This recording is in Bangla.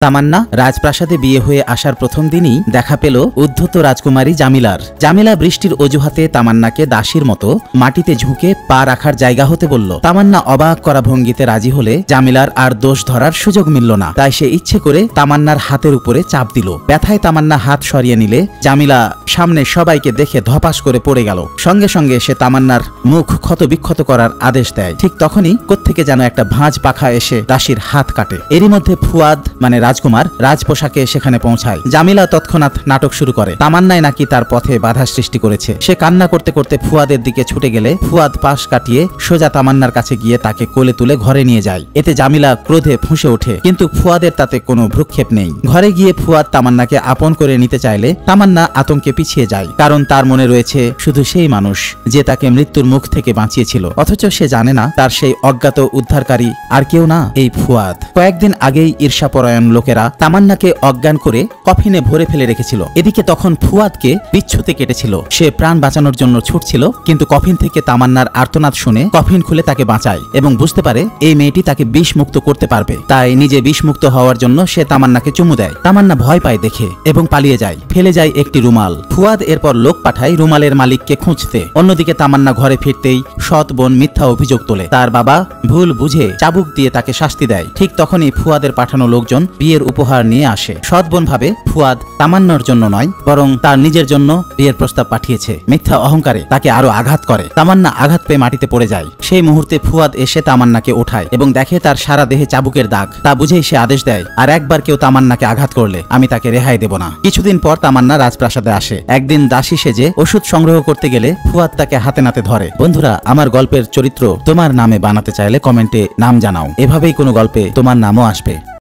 তামান্না রাজপ্রাসাদে বিয়ে হয়ে আসার প্রথম দিনই দেখা পেল উদ্ধত রাজকুমারী জামিলার। জামিলা বৃষ্টির অজুহাতে তামান্নাকে দাসীর মতো মাটিতে ঝুঁকে পা রাখার জায়গা হতে বলল। তামান্না অবাক করা ভঙ্গিতে রাজি হলে জামিলার আর দোষ ধরার সুযোগ মিলল না। তাই সে ইচ্ছে করে তামান্নার হাতের উপরে চাপ দিল। ব্যথায় তামান্না হাত সরিয়ে নিলে জামিলা সামনে সবাইকে দেখে ধপাস করে পড়ে গেল। সঙ্গে সঙ্গে সে তামান্নার মুখ ক্ষতবিক্ষত করার আদেশ দেয়। ঠিক তখনই কোত্থেকে যেন একটা ভাঁজ পাখা এসে দাসীর হাত কাটে। এরই মধ্যে ফুয়াদ মানে রাজকুমার রাজপোশাকে সেখানে পৌঁছায়। জামিলা তৎক্ষণাৎ নাটক শুরু করে। তামান্নাই নাকি তার পথে বাধা সৃষ্টি করেছে। সে কান্না করতে করতে ফুয়াদের দিকে ছুটে গেলে ফুয়াদ পাশ কাটিয়ে সোজা তামান্নার কাছে গিয়ে তাকে কোলে তুলে ঘরে নিয়ে যায়। এতে জামিলা ক্রোধে ফুঁসে ওঠে, কিন্তু ফুয়াদের তাতে কোনো ভ্রুক্ষেপ নেই। ঘরে গিয়ে ফুয়াদ তামান্নাকে আপন করে নিতে চাইলে তামান্না আতঙ্কে পিছিয়ে যায়, কারণ তার মনে রয়েছে শুধু সেই মানুষ যে তাকে মৃত্যুর মুখ থেকে বাঁচিয়েছিল। অথচ সে জানে না তার সেই অজ্ঞাত উদ্ধারকারী আর কেউ না, এই ফুয়াদ। কয়েকদিন আগেই ঈর্ষাপরায়ণ লোকেরা তামান্নাকে অজ্ঞান করে কফিনে ভরে ফেলে রেখেছিল। এদিকে তখন ফুয়াদকে বিচ্ছুতে কেটেছিল। সে প্রাণ বাঁচানোর জন্য ছুটছিল, কিন্তু কফিন থেকে তামান্নার আর্তনাদ শুনে কফিন খুলে তাকে বাঁচায় এবং বুঝতে পারে এই মেয়েটি তাকে বিষ মুক্ত করতে পারবে। তাই নিজে বিষ মুক্ত হওয়ার জন্য সে তামান্নাকে চুমু দেয়। তামান্না ভয় পায় দেখে এবং পালিয়ে যায়, ফেলে যায় একটি রুমাল। ফুয়াদ এরপর লোক পাঠায় রুমালের মালিককে খুঁজতে। অন্যদিকে তামান্না ঘরে ফিরতেই সৎ বোন মিথ্যা অভিযোগ তোলে। তার বাবা ভুল বুঝে চাবুক দিয়ে তাকে শাস্তি দেয়। ঠিক তখনই ফুয়াদের পাঠানো লোকজন বিয়ের উপহার নিয়ে আসে। সৎ বোন ভাবে ফুয়াদ তামান্নার জন্য নয়, বরং তার নিজের জন্য বিয়ের প্রস্তাব পাঠিয়েছে। মিথ্যা অহংকারে তাকে আরো আঘাত করে। তামান্না আঘাত পেয়ে মাটিতে পড়ে যায়। সেই মুহূর্তে ফুয়াদ এসে তামান্নাকে ওঠায় এবং দেখে তার সারা দেহে চাবুকের দাগ। তা বুঝেই সে আদেশ দেয়, আর একবার কেউ তামান্নাকে আঘাত করলে আমি তাকে রেহাই দেব না। কিছুদিন পর তামান্না রাজপ্রাসাদে আসে। একদিন দাসী সেজে ওষুধ সংগ্রহ করতে গেলে ফুয়াদ তাকে হাতে নাতে ধরে। বন্ধুরা, আমার গল্পের চরিত্র তোমার নামে বানাতে চাইলে কমেন্টে নাম জানাও। এভাবেই কোনো গল্পে তোমার নামও আসবে।